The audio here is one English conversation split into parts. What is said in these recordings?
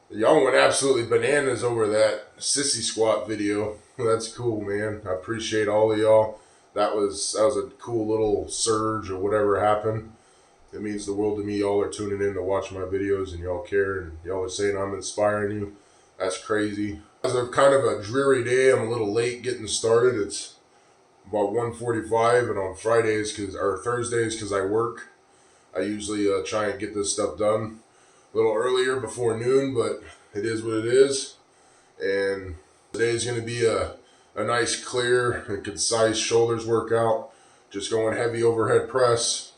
Y'all went absolutely bananas over that sissy squat video. That's cool, man. I appreciate all of y'all. That was a cool little surge or whatever happened. It means the world to me. Y'all are tuning in to watch my videos and y'all care and y'all are saying I'm inspiring you. That's crazy. It's a kind of a dreary day. I'm a little late getting started. It's about 1:45, and on Fridays or Thursdays because I work, I usually try and get this stuff done a little earlier before noon, but it is what it is. And today is going to be a nice, clear, and concise shoulders workout. Just going heavy overhead press.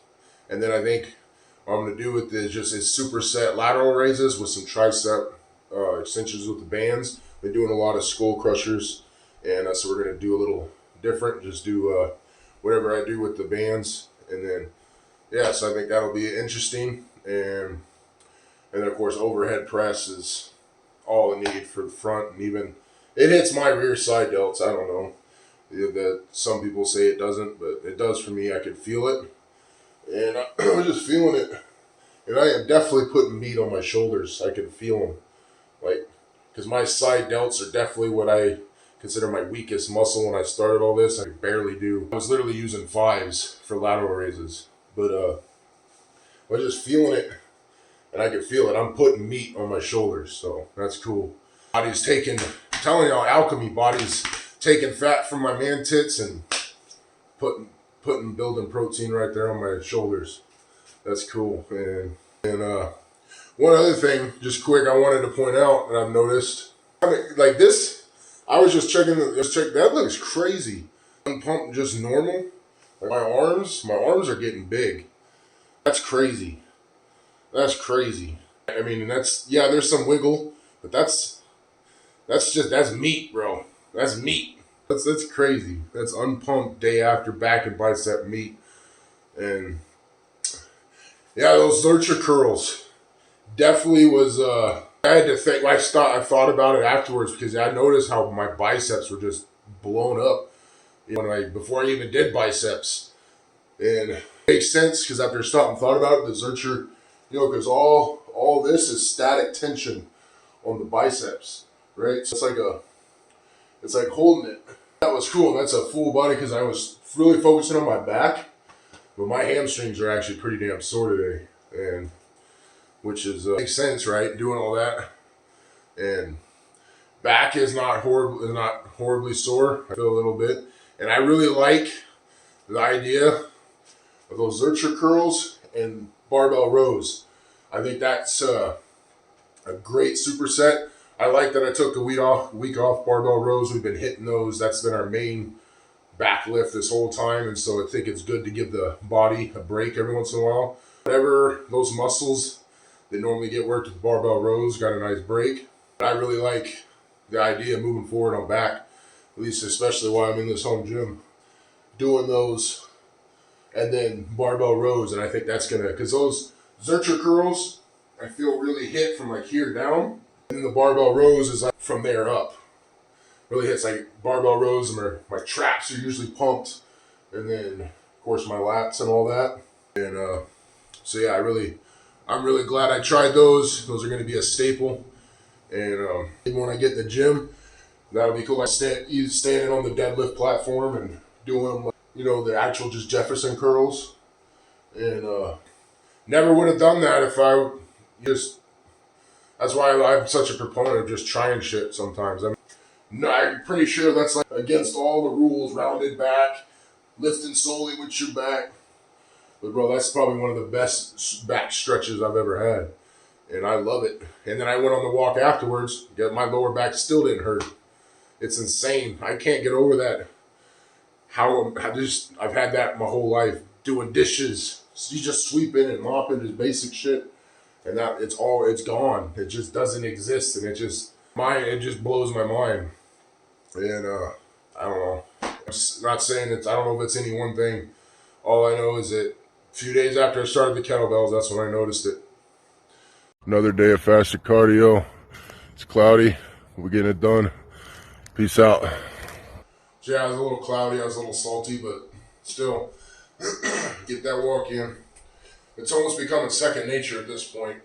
And then I think what I'm going to do with this is superset lateral raises with some tricep extensions with the bands. Been doing a lot of skull crushers, and so we're going to do a little different. Just do whatever I do with the bands. And then, yeah, so I think that'll be interesting. And then, of course, overhead press is all I need for the front. And even, it hits my rear side delts. I don't know. That some people say it doesn't, but it does for me. I can feel it. And I was just feeling it. And I am definitely putting meat on my shoulders. I can feel them. Like, because my side delts are definitely what I consider my weakest muscle. When I started all this, I could barely do. I was literally using 5s for lateral raises. But I was just feeling it. And I can feel it. I'm putting meat on my shoulders. So that's cool. Body's taking, I'm telling y'all, alchemy. Body's taking fat from my man tits and building protein right there on my shoulders. That's cool. And one other thing, just quick, I wanted to point out that I've noticed. I mean, like this, I was just checking. That looks crazy. Unpumped, just normal. Like my arms are getting big. That's crazy. That's crazy. I mean, there's some wiggle, but that's meat, bro. That's meat. That's crazy. That's unpumped day after back and bicep meat. And yeah, those Zercher curls definitely was, I had to think, I thought about it afterwards because I noticed how my biceps were just blown up before I even did biceps. And it makes sense because after I stopped and thought about it, the Zercher, because all this is static tension on the biceps, right? So it's like holding it. That was cool. That's a full body because I was really focusing on my back, but my hamstrings are actually pretty damn sore today, and which is makes sense, right? Doing all that, and back is not horribly sore. I feel a little bit, and I really like the idea of those Zercher curls and barbell rows. I think that's a great superset. I like that I took a week off barbell rows. We've been hitting those. That's been our main back lift this whole time. And so I think it's good to give the body a break every once in a while. Whatever those muscles that normally get worked with barbell rows got a nice break. I really like the idea of moving forward on back, at least especially while I'm in this home gym, doing those and then barbell rows. And I think that's because those Zercher curls, I feel really hit from like here down. And then the barbell rows is like from there up. Really hits like barbell rows, and my traps are usually pumped. And then, of course, my lats and all that. And so yeah, I'm really glad I tried those. Those are going to be a staple. And even when I get in the gym, that'll be cool. Standing on the deadlift platform and doing, the actual just Jefferson curls. And never would have done that if I just... That's why I'm such a proponent of just trying shit sometimes. I'm pretty sure that's like against all the rules, rounded back, lifting solely with your back. But bro, that's probably one of the best back stretches I've ever had. And I love it. And then I went on the walk afterwards. My lower back still didn't hurt. It's insane. I can't get over that. I've had that my whole life. Doing dishes. You just sweeping and mopping, just basic shit. And that it's gone. It just doesn't exist, and it just blows my mind. And I don't know. I'm just not saying I don't know if it's any one thing. All I know is that a few days after I started the kettlebells, that's when I noticed it. Another day of fasted cardio. It's cloudy. We're getting it done. Peace out. So yeah, it was a little cloudy. I was a little salty, but still, get that walk in. It's almost becoming second nature at this point.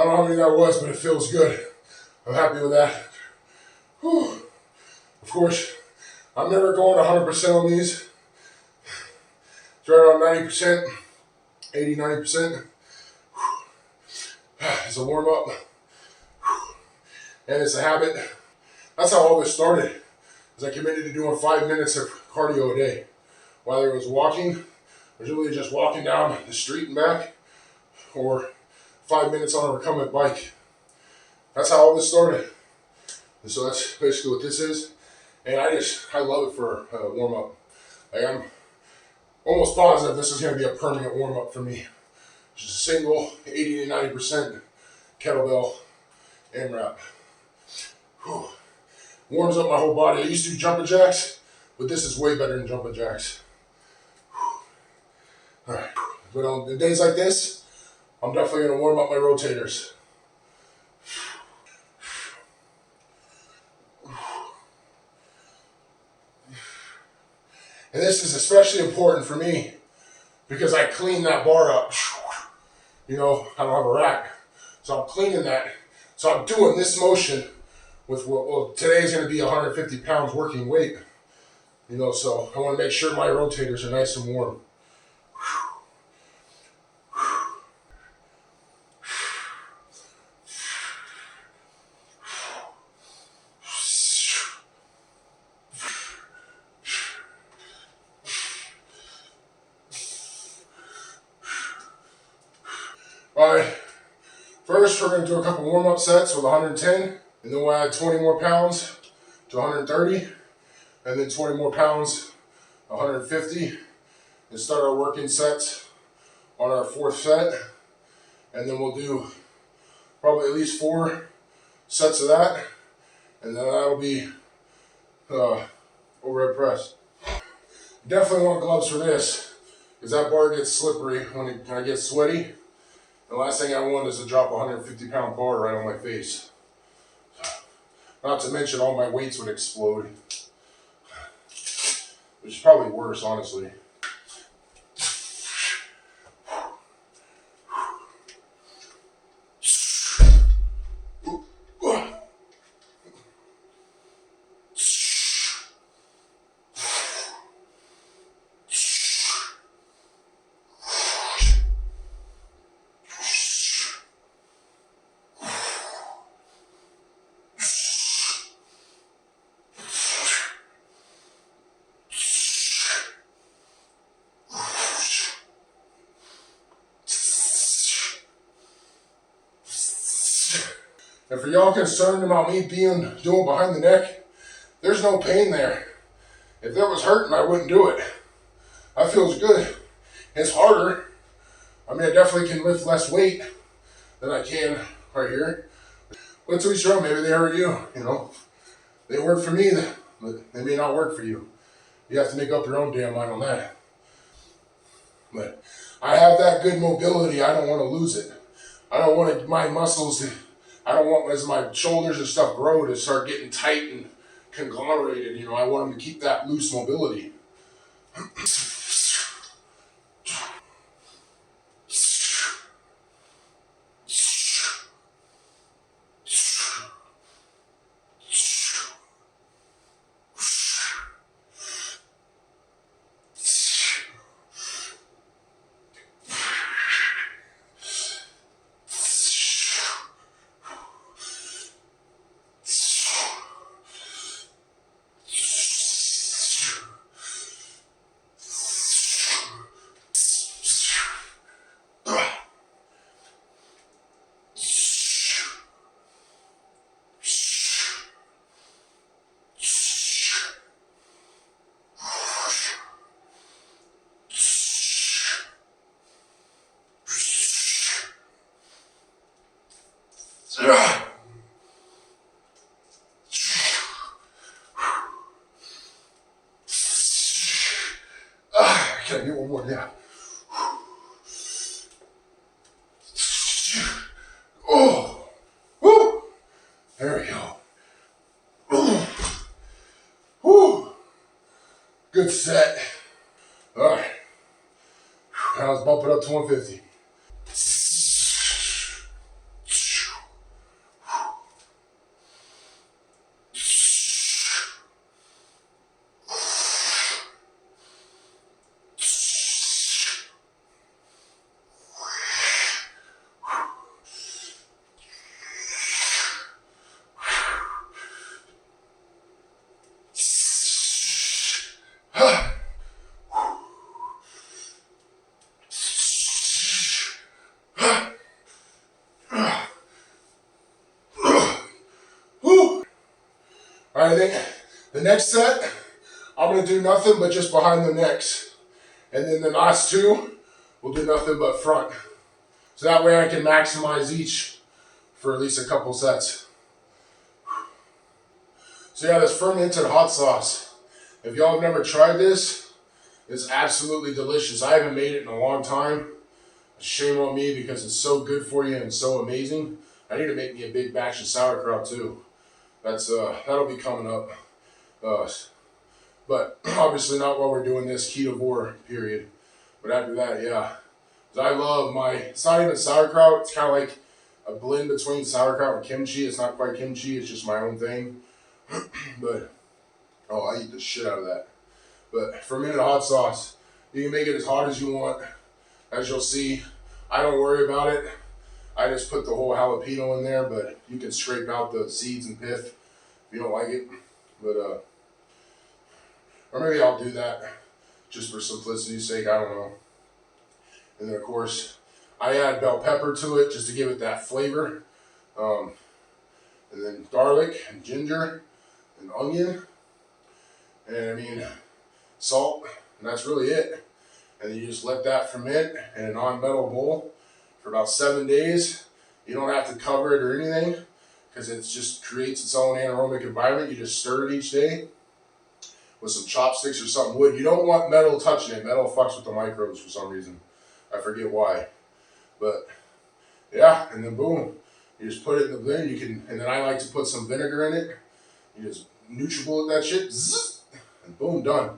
know how many that was, but it feels good. I'm happy with that. Whew. Of course, I'm never going 100% on these. It's right around 90%, 80, 90%. It's a warm up, and it's a habit. That's how all this started. Is I committed to doing 5 minutes of cardio a day. Whether it was walking, I was really just walking down the street and back, or 5 minutes on a recumbent bike. That's how all this started. And so that's basically what this is. And I love it for a warm up. Like, I'm almost positive this is going to be a permanent warm up for me. Just a single 80 to 90% kettlebell AMRAP. Whew. Warms up my whole body. I used to do jumping jacks, but this is way better than jumping jacks. All right, but on days like this, I'm definitely going to warm up my rotators. And this is especially important for me because I clean that bar up. You know, I don't have a rack, so I'm cleaning that. So I'm doing this motion with, well, today's going to be 150 pounds working weight. You know, so I want to make sure my rotators are nice and warm. Alright, first we're going to do a couple warm-up sets with 110, and then we'll add 20 more pounds to 130, and then 20 more pounds, 150, and start our working sets on our fourth set, and then we'll do probably at least 4 sets of that, and then that'll be overhead press. Definitely want gloves for this, because that bar gets slippery when I get sweaty. The last thing I want is to drop a 150-pound bar right on my face. Not to mention all my weights would explode. Which is probably worse, honestly. And for y'all concerned about me doing behind the neck, there's no pain there. If that was hurting, I wouldn't do it. That feels good. It's harder. I mean, I definitely can lift less weight than I can right here. But to each their own, maybe they hurt you, you know. They work for me, but they may not work for you. You have to make up your own damn mind on that. But I have that good mobility, I don't want to lose it. I don't want my muscles to, I don't want as my shoulders and stuff grow to start getting tight and conglomerated. You know, I want them to keep that loose mobility. Can I get one more? Yeah. Oh, woo! There we go. Woo! Good set. All right. Now let's bump it up to 150. All right, I think the next set, I'm gonna do nothing but just behind the necks. And then the last two, we'll do nothing but front. So that way I can maximize each for at least a couple sets. So yeah, this fermented hot sauce. If y'all have never tried this, it's absolutely delicious. I haven't made it in a long time. Shame on me because it's so good for you and so amazing. I need to make me a big batch of sauerkraut too. That'll be coming up. But obviously not while we're doing this ketovore period. But after that, yeah. I love it's not even sauerkraut. It's kind of like a blend between sauerkraut and kimchi. It's not quite kimchi. It's just my own thing. But, oh, I eat the shit out of that. But fermented hot sauce, you can make it as hot as you want. As you'll see, I don't worry about it. I just put the whole jalapeno in there, but you can scrape out the seeds and pith if you don't like it. But, or maybe I'll do that just for simplicity's sake, I don't know. And then of course, I add bell pepper to it just to give it that flavor. And then garlic and ginger and onion. And I mean, salt, and that's really it. And then you just let that ferment in a non-metal bowl for about 7 days. You don't have to cover it or anything because it just creates its own anaerobic environment. You just stir it each day with some chopsticks or something wood. You don't want metal touching it. Metal fucks with the microbes for some reason. I forget why. But yeah, and then boom. You just put it in the blender. And then I like to put some vinegar in it. You just NutriBullet that shit. Zzz, and boom, done.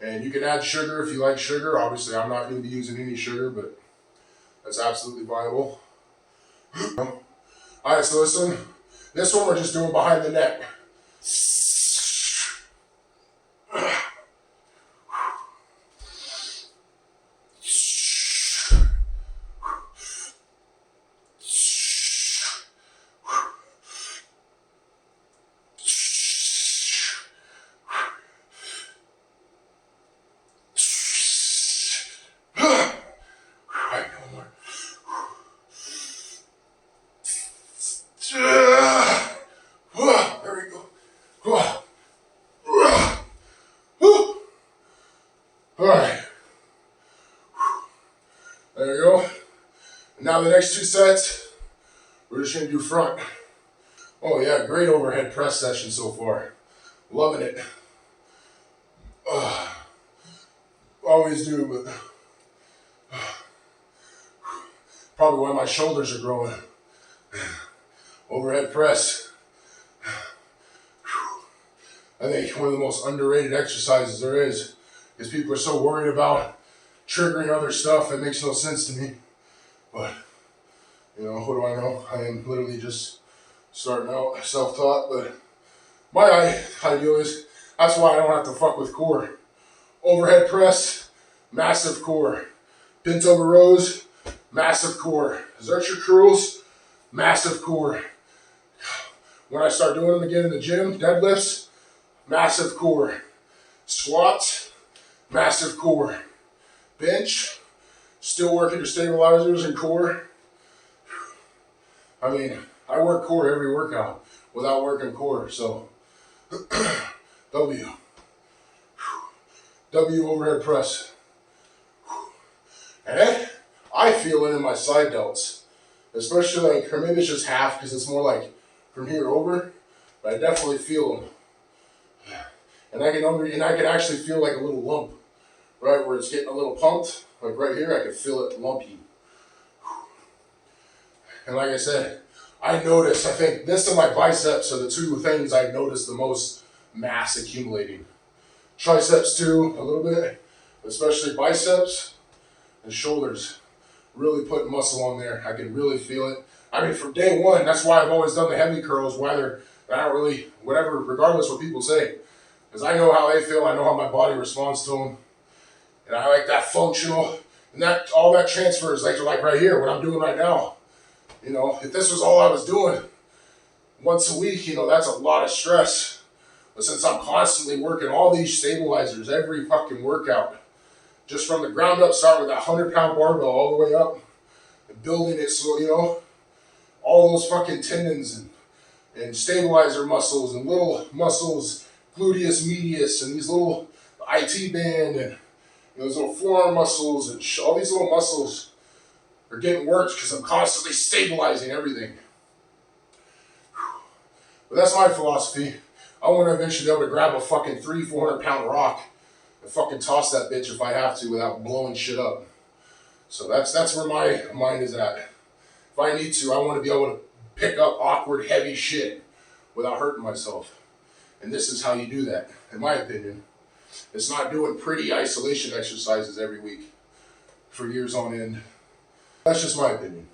And you can add sugar if you like sugar. Obviously, I'm not going to be using any sugar, but that's absolutely viable. All right, so listen. This one we're just doing behind the neck. There you go. Now the next two sets, we're just gonna do front. Oh yeah, great overhead press session so far. Loving it. Always do, but probably why my shoulders are growing. Overhead press. I think one of the most underrated exercises there is, because people are so worried about triggering other stuff. It makes no sense to me. But, you know, what do I know? I am literally just starting out, self-taught, but my ideal is, that's why I don't have to fuck with core. Overhead press, massive core. Bent over rows, massive core. Exert curls, massive core. When I start doing them again in the gym, deadlifts, massive core. Squats, massive core. Bench, still working your stabilizers and core. I mean, I work core every workout without working core, so W. W overhead press. And then I feel it in my side delts, especially like, or maybe it's just half because it's more like from here over, but I definitely feel them. And I can actually feel like a little lump, right, where it's getting a little pumped, like right here, I can feel it lumpy. And like I said, I think this and my biceps are the two things I notice the most mass accumulating. Triceps too, a little bit, especially biceps and shoulders. Really putting muscle on there. I can really feel it. I mean, from day one, that's why I've always done the heavy curls, whether, I don't really, whatever, regardless what people say. Because I know how they feel, I know how my body responds to them. And I like that functional, and that all that transfers like right here, what I'm doing right now. You know, if this was all I was doing once a week, you know, that's a lot of stress. But since I'm constantly working all these stabilizers, every fucking workout, just from the ground up, start with that 100-pound barbell all the way up, and building it so, you know, all those fucking tendons and and stabilizer muscles and little muscles, gluteus medius, and these little IT band and those little forearm muscles and all these little muscles are getting worked because I'm constantly stabilizing everything. But that's my philosophy. I want to eventually be able to grab a fucking 300-400 pound rock and fucking toss that bitch if I have to without blowing shit up. So that's where my mind is at. If I need to, I want to be able to pick up awkward, heavy shit without hurting myself. And this is how you do that, in my opinion. It's not doing pretty isolation exercises every week for years on end. That's just my opinion.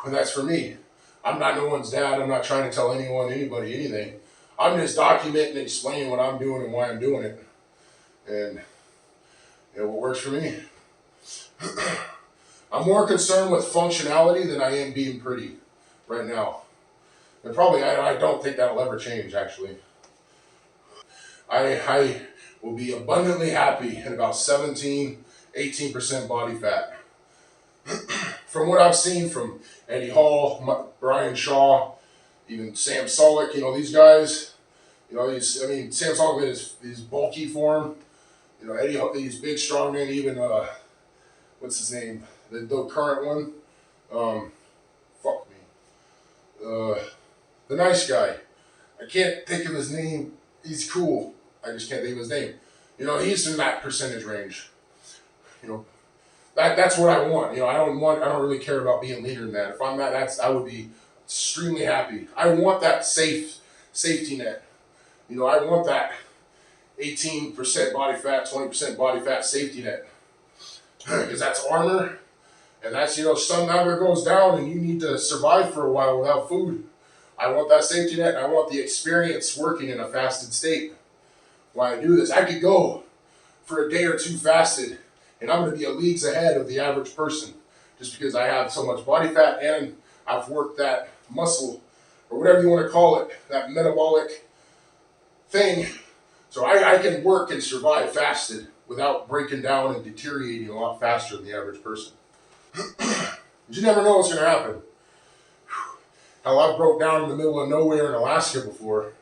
And that's for me. I'm not no one's dad. I'm not trying to tell anyone, anybody, anything. I'm just documenting and explaining what I'm doing and why I'm doing it. And what works for me. I'm more concerned with functionality than I am being pretty right now. And probably I don't think that'll ever change, actually. I will be abundantly happy at about 17, 18% body fat. From what I've seen from Eddie Hall, Brian Shaw, even Sam Solik, these guys, Sam Solik is bulky form. Eddie Hall, he's big, strong man, even, what's his name? The current one. The nice guy. I can't think of his name. He's cool. I just can't think of his name. He's in that percentage range. That's what I want. I don't really care about being leaner than that. If I'm that, I would be extremely happy. I want that safety net. I want that 18% body fat, 20% body fat safety net. Because that's armor. And that's, sun never goes down and you need to survive for a while without food. I want that safety net and I want the experience working in a fasted state. While I do this, I could go for a day or two fasted and I'm going to be leagues ahead of the average person just because I have so much body fat and I've worked that muscle or whatever you want to call it, that metabolic thing. So I can work and survive fasted without breaking down and deteriorating a lot faster than the average person. You never know what's going to happen. Hell, I broke down in the middle of nowhere in Alaska before.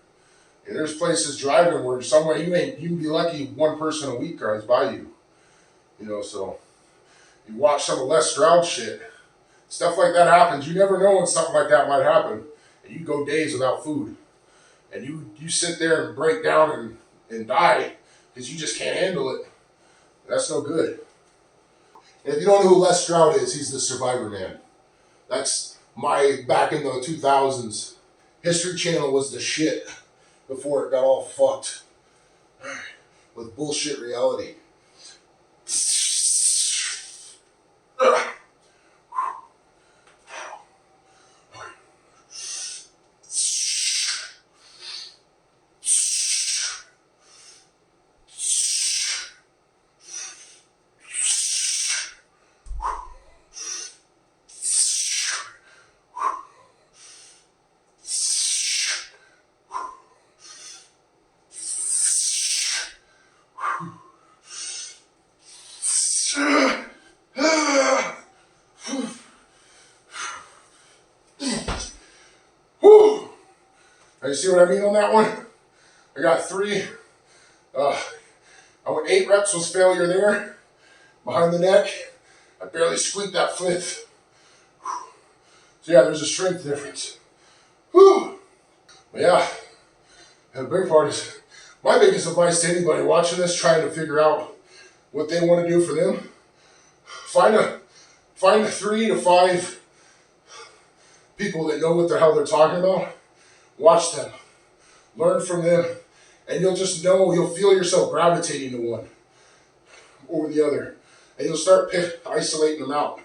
And there's places driving where somewhere you can be lucky one person a week drives by you. So you watch some of Les Stroud shit. Stuff like that happens. You never know when something like that might happen. And you go days without food. And you sit there and break down and die because you just can't handle it. That's no good. And if you don't know who Les Stroud is, he's the Survivor Man. That's back in the 2000s. History Channel was the shit before it got all fucked with bullshit reality. You see what I mean on that one? I got 3. I went 8 reps was failure there. Behind the neck. I barely squeaked that 5th. So yeah, there's a strength difference. Whew. But yeah, and the big part is, my biggest advice to anybody watching this, trying to figure out what they want to do for them, find 3 to 5 people that know what the hell they're talking about. Watch them, learn from them, and you'll just know, you'll feel yourself gravitating to one over the other, and you'll start isolating them out,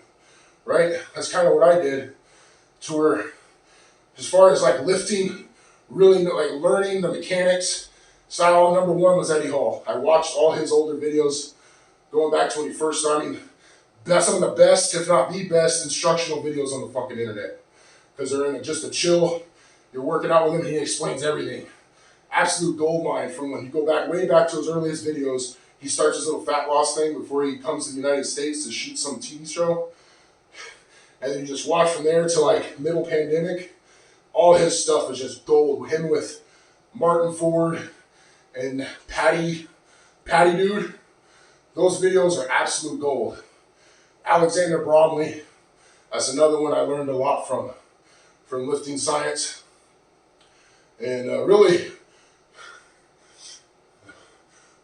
right? That's kind of what I did, to where, as far as like lifting, really like learning the mechanics, style number 1 was Eddie Hall. I watched all his older videos, going back to when he first started. That's some of the best, if not the best, instructional videos on the fucking internet, because they're in just a chill. You're working out with him and he explains everything. Absolute gold mine from when you go back, way back to his earliest videos. He starts his little fat loss thing before he comes to the United States to shoot some TV show. And then you just watch from there to like middle pandemic. all his stuff is just gold. Him with Martin Ford and Patty Dude, those videos are absolute gold. Alexander Bromley, that's another one I learned a lot from lifting science. And really,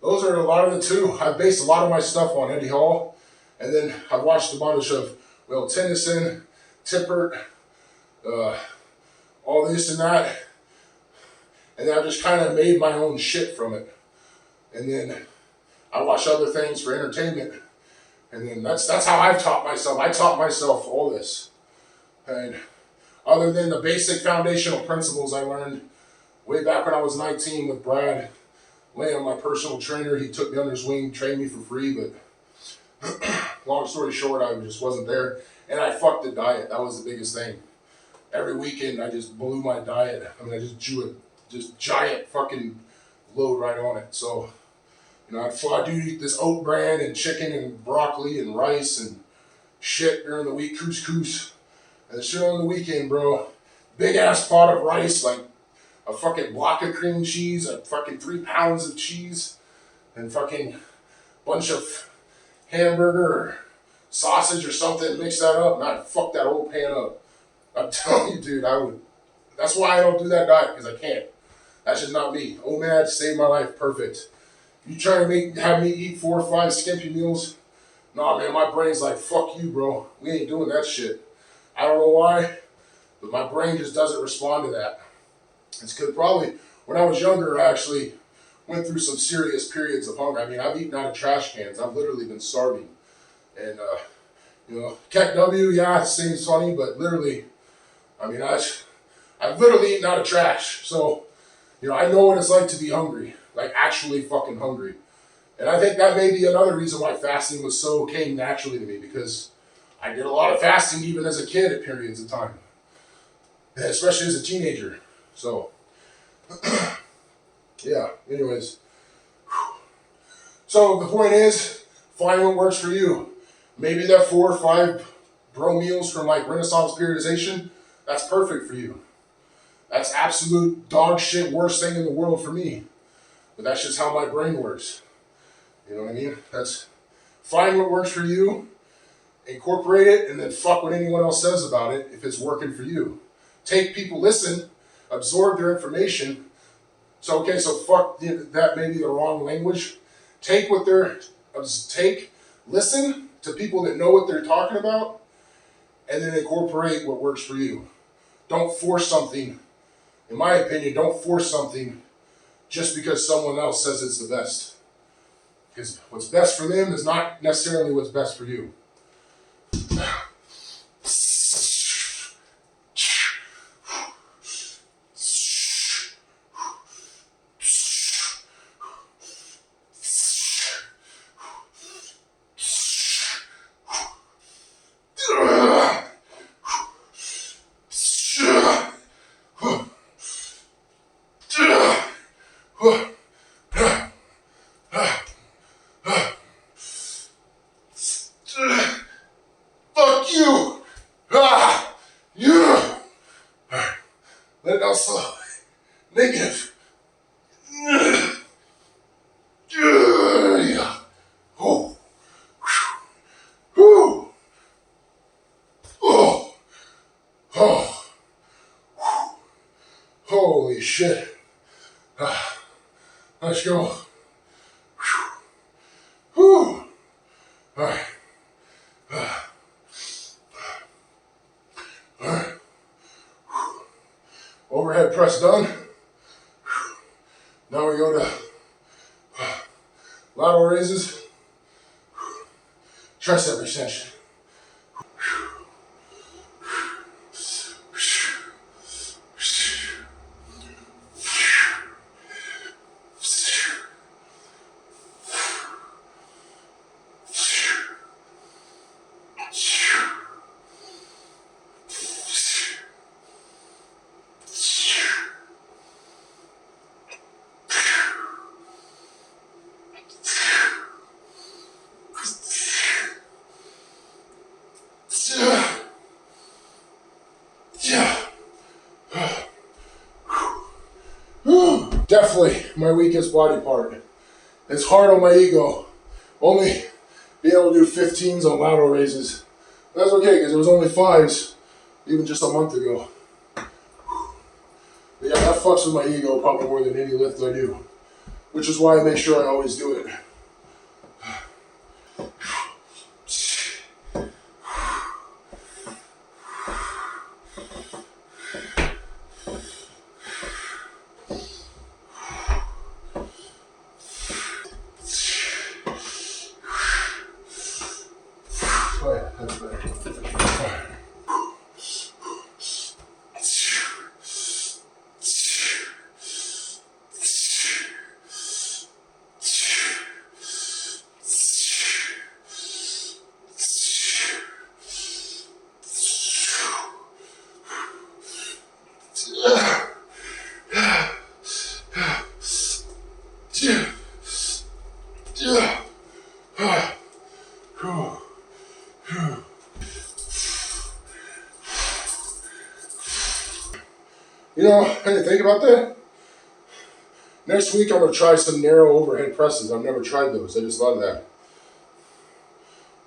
those are a lot of the two. I've based a lot of my stuff on Eddie Hall, and then I've watched a bunch of Will Tennyson, Tippert, all this and that, and then I just kind of made my own shit from it. And then I watch other things for entertainment, and then that's how I've taught myself. I taught myself all this, and other than the basic foundational principles I learned way back when I was 19 with Brad Lamb, my personal trainer. He took me under his wing, trained me for free, but long story short, I just wasn't there, and I fucked the diet. That was the biggest thing. Every weekend, I just blew my diet. I mean, I just drew a just giant fucking load right on it. So, you know, I'd do eat this oat bran and chicken and broccoli and rice and shit during the week, couscous. And shit on the weekend, bro. Big ass pot of rice, like a fucking block of cream cheese, a fucking 3 pounds of cheese, and fucking bunch of hamburger or sausage or something, mix that up, and I'd fuck that whole pan up. I'm telling you, dude, I would. That's why I don't do that diet, because I can't. That's just not me. OMAD saved my life perfect. You try to have me eat 4 or 5 skimpy meals? Nah, man, my brain's like, fuck you, bro. We ain't doing that shit. I don't know why, but my brain just doesn't respond to that. It's because probably when I was younger, I actually went through some serious periods of hunger. I mean, I've eaten out of trash cans. I've literally been starving. And, you know, KW, yeah, it seems funny, but literally, I mean, I've literally eaten out of trash. So, you know, I know what it's like to be hungry, like actually fucking hungry. And I think that may be another reason why fasting came naturally to me, because I did a lot of fasting even as a kid at periods of time, especially as a teenager. So, yeah, anyways. So the point is, find what works for you. Maybe that 4 or 5 bro meals from like Renaissance periodization, that's perfect for you. That's absolute dog shit worst thing in the world for me. But that's just how my brain works. You know what I mean? That's find what works for you, incorporate it, and then fuck what anyone else says about it if it's working for you. Listen, absorb their information. So okay, so fuck that may be the wrong language. Listen to people that know what they're talking about, and then incorporate what works for you. Don't force something. In my opinion, don't force something just because someone else says it's the best. Because what's best for them is not necessarily what's best for you. Fuck you! You! Let it out slow. Negative. Oh. Oh. Oh. Holy shit. Let's go. Whew. Alright. Alright. Overhead press done. Now we go to lateral raises, tricep extension. definitely my weakest body part. It's hard on my ego. Only being able to do 15s on lateral raises. That's okay, because it was only 5s even just a month ago. But yeah, that fucks with my ego probably more than any lift I do. Which is why I make sure I always do it. Oh yeah, that's better. You know, I didn't think about that. Next week I'm going to try some narrow overhead presses. I've never tried those. I just love that.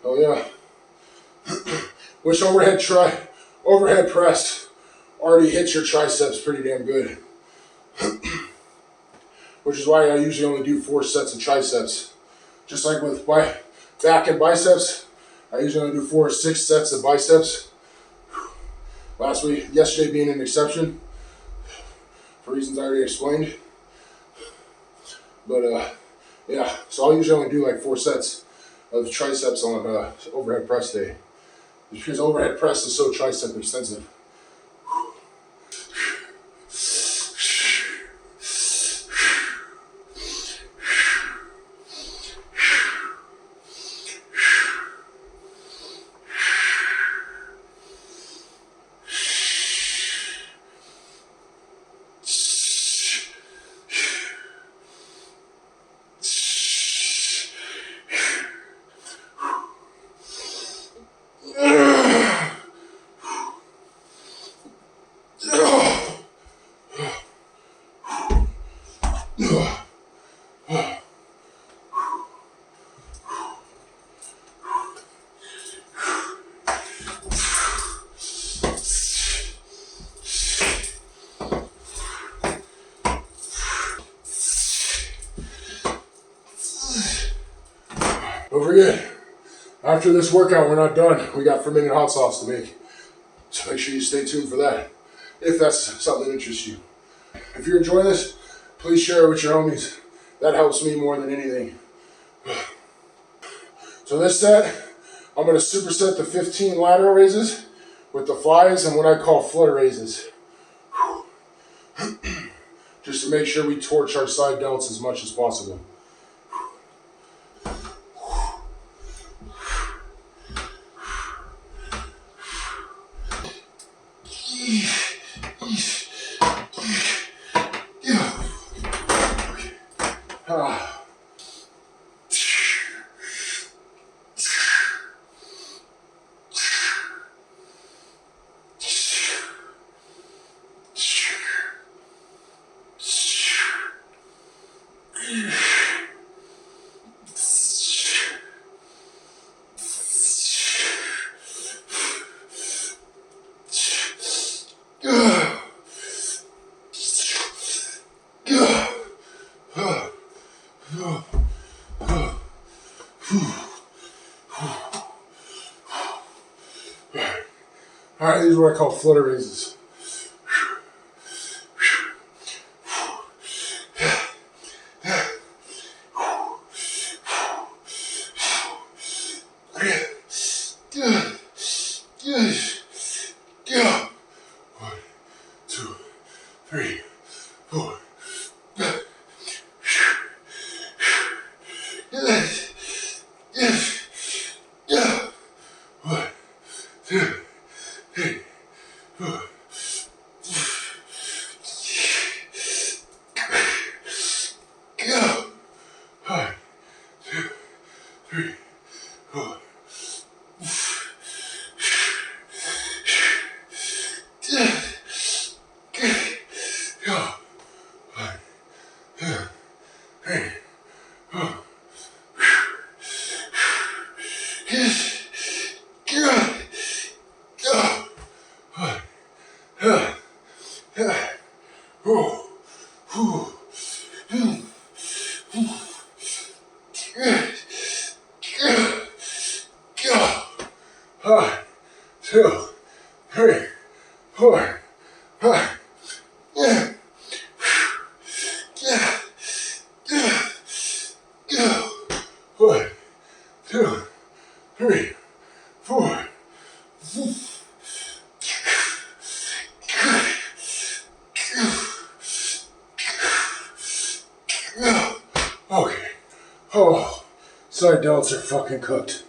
Oh yeah. Which overhead press already hits your triceps pretty damn good. Which is why I usually only do 4 sets of triceps. Just like with my back and biceps, I usually only do 4 or 6 sets of biceps. Yesterday being an exception, for reasons I already explained. But yeah, so I'll usually only do like 4 sets of triceps on overhead press day. Because overhead press is so tricep extensive. Don't forget, after this workout, we're not done. We got fermented hot sauce to make. So make sure you stay tuned for that, if that's something that interests you. If you're enjoying this, please share it with your homies. That helps me more than anything. So this set, I'm going to superset the 15 lateral raises with the 5s and what I call flutter raises. Just to make sure we torch our side delts as much as possible. Alright, these are what I call flutter raises. One, two, three, four. 1, 2, 3, 4, 5. Yeah. Yeah. Yeah. Yeah. 1, 2, 3, 4. Okay. Oh, side delts are fucking cooked.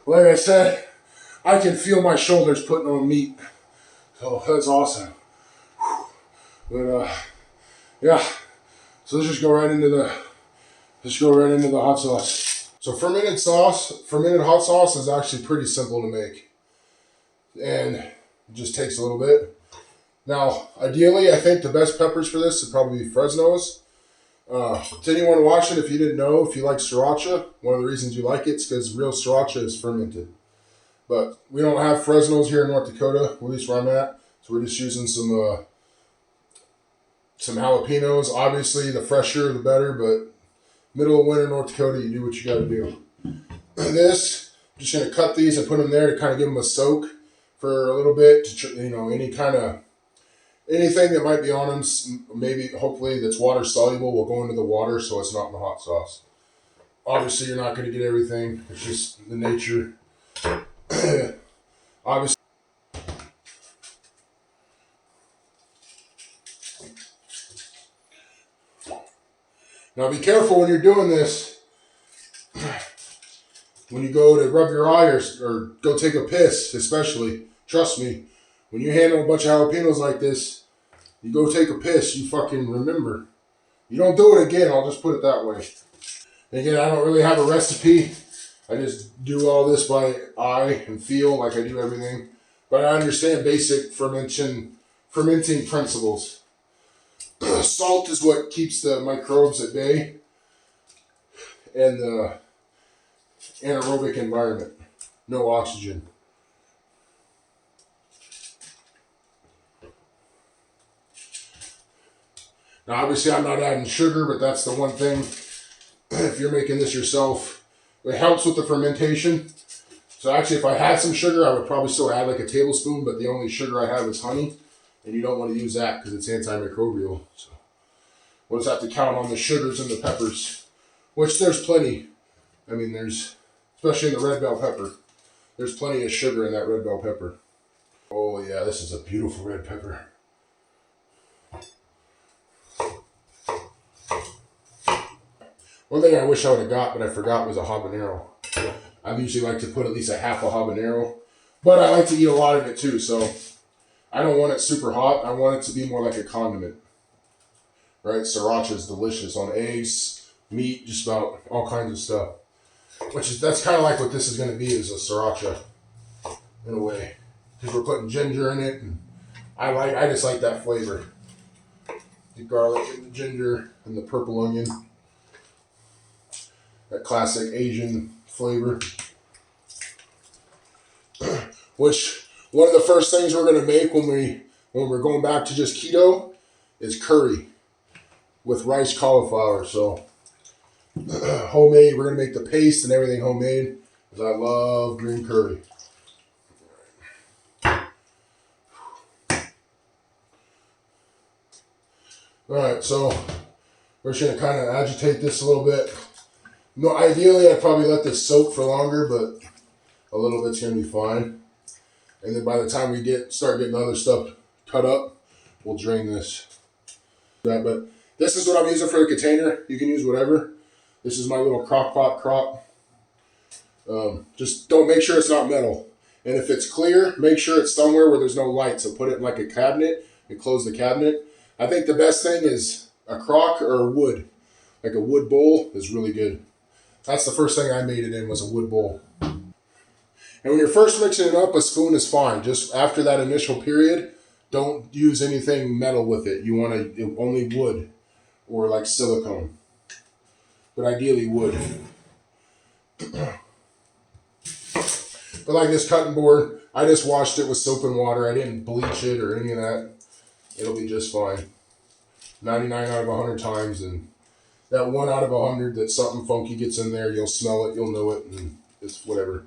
Like I said, I can feel my shoulders putting on meat. So that's awesome. But yeah. So let's just go right into the hot sauce. So fermented hot sauce is actually pretty simple to make. And it just takes a little bit. Now, ideally, I think the best peppers for this would probably be Fresno's. To anyone watching, if you didn't know, if you like sriracha, one of the reasons you like it is because real sriracha is fermented. But we don't have Fresno's here in North Dakota, at least where I'm at. So we're just using some jalapenos. Obviously, the fresher, the better. But middle of winter, North Dakota, you do what you got to do. This, I'm just going to cut these and put them there to kind of give them a soak for a little bit. To, anything that might be on them, maybe, hopefully, that's water soluble will go into the water so it's not in the hot sauce. Obviously, you're not going to get everything. It's just the nature. Obviously. Now be careful when you're doing this. When you go to rub your eye or go take a piss, especially, trust me, when you handle a bunch of jalapenos like this, you go take a piss, you fucking remember. You don't do it again, I'll just put it that way. And again, I don't really have a recipe. I just do all this by eye and feel like I do everything. But I understand basic fermenting principles. Salt is what keeps the microbes at bay and the anaerobic environment. No oxygen. Now, obviously, I'm not adding sugar, but that's the one thing. If you're making this yourself, it helps with the fermentation. So actually, if I had some sugar, I would probably still add like a tablespoon, but the only sugar I have is honey, and you don't want to use that because it's antimicrobial. So we'll just have to count on the sugars and the peppers, which there's plenty. I mean, especially in the red bell pepper, there's plenty of sugar in that red bell pepper. Oh yeah, this is a beautiful red pepper. One thing I wish I would have got, but I forgot, was a habanero. I usually like to put at least a half a habanero, but I like to eat a lot of it too, so I don't want it super hot. I want it to be more like a condiment. Right? Sriracha is delicious on eggs, meat, just about all kinds of stuff. That's kind of like what this is going to be, is a sriracha in a way, because we're putting ginger in it, and I just like that flavor. The garlic and the ginger and the purple onion. That classic Asian flavor. Which, one of the first things we're going to make when we're going back to just keto is curry with rice cauliflower. So, homemade, we're going to make the paste and everything homemade, because I love green curry. Alright, so we're just going to kind of agitate this a little bit. No, ideally, I'd probably let this soak for longer, but a little bit's going to be fine. And then by the time we start getting other stuff cut up, we'll drain this. But this is what I'm using for the container. You can use whatever. This is my little crock pot crock. Just don't make sure it's not metal. And if it's clear, make sure it's somewhere where there's no light. So put it in like a cabinet and close the cabinet. I think the best thing is a crock or wood. Like a wood bowl is really good. That's the first thing I made it in, was a wood bowl. And when you're first mixing it up, a spoon is fine. Just after that initial period, don't use anything metal with it. You want only wood or like silicone. But ideally wood. But like this cutting board, I just washed it with soap and water. I didn't bleach it or any of that. It'll be just fine. 99 out of 100 times, and that 1 out of 100 that something funky gets in there, you'll smell it, you'll know it, and it's whatever.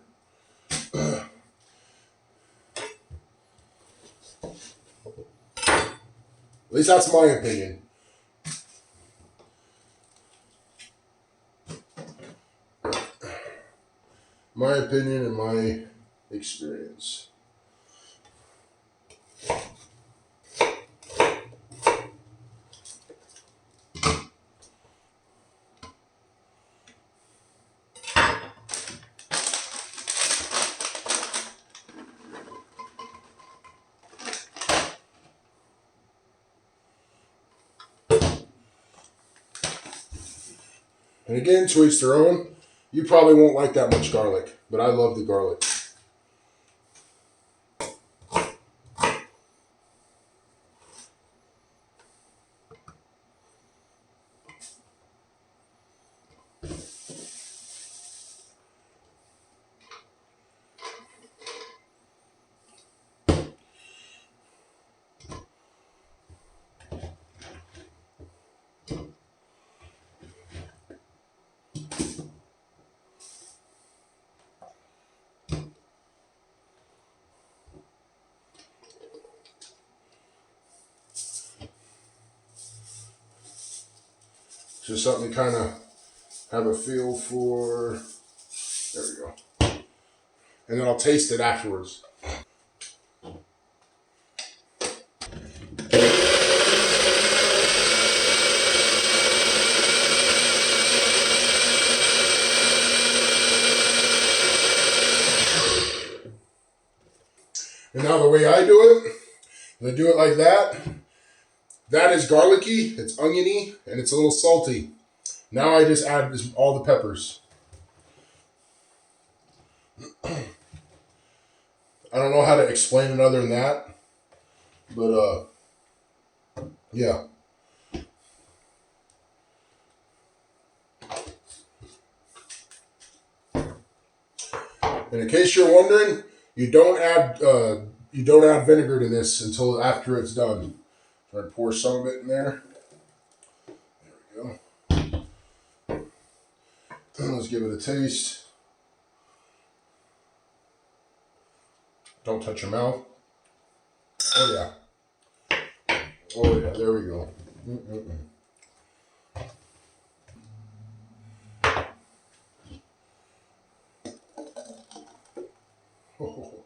At least that's my opinion. My opinion and my experience. And again, to each their own. You probably won't like that much garlic, but I love the garlic. Just something to kind of have a feel for. There we go. And then I'll taste it afterwards. And now the way I do it like that. That is garlicky, it's oniony, and it's a little salty. Now I just add all the peppers. I don't know how to explain it other than that. But, yeah. And in case you're wondering, you don't add vinegar to this until after it's done. I'm going to pour some of it in there. There we go. And let's give it a taste. Don't touch your mouth. Oh yeah. Oh yeah, there we go. Oh.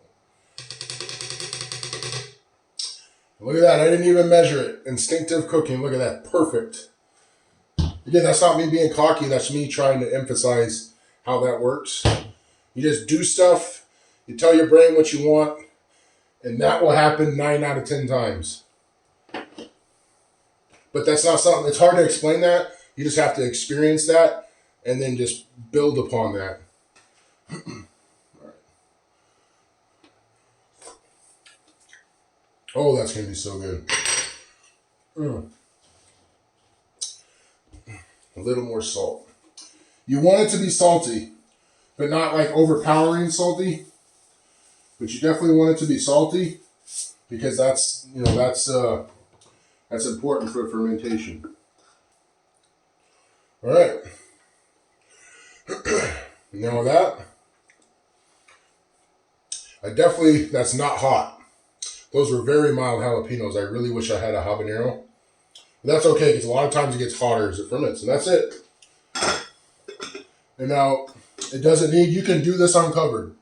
Look at that. I didn't even measure it. Instinctive cooking. Look at that. Perfect. Again, that's not me being cocky. That's me trying to emphasize how that works. You just do stuff. You tell your brain what you want. And that will happen 9 out of 10 times. But that's not something. It's hard to explain that. You just have to experience that. And then just build upon that. Oh, that's going to be so good. A little more salt. You want it to be salty, but not like overpowering salty. But you definitely want it to be salty because that's important for fermentation. All right. Now that, that's not hot. Those were very mild jalapenos. I really wish I had a habanero. But that's okay, because a lot of times it gets hotter as it ferments, and that's it. And now, it doesn't need, you can do this uncovered.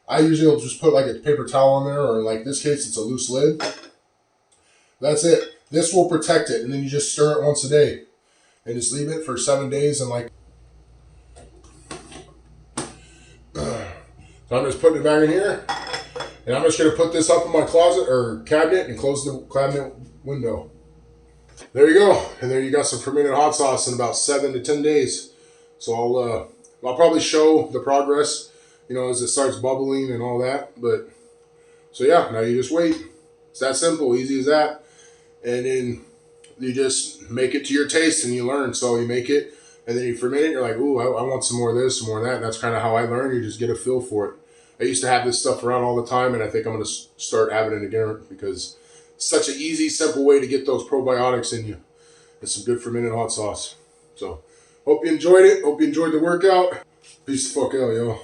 I usually will just put like a paper towel on there, or like in this case, it's a loose lid. That's it. This will protect it, and then you just stir it once a day. And just leave it for 7 days, and like... So I'm just putting it back in here. And I'm just going to put this up in my closet or cabinet and close the cabinet window. There you go. And there you got some fermented hot sauce in about 7 to 10 days. So I'll probably show the progress, as it starts bubbling and all that. But so yeah, now you just wait. It's that simple, easy as that. And then you just make it to your taste and you learn. So you make it and then you ferment it. You're like, ooh, I want some more of this, some more of that. And that's kind of how I learned. You just get a feel for it. I used to have this stuff around all the time, and I think I'm going to start having it again because it's such an easy, simple way to get those probiotics in you. It's some good fermented hot sauce. So, hope you enjoyed it. Hope you enjoyed the workout. Peace the fuck out, yo.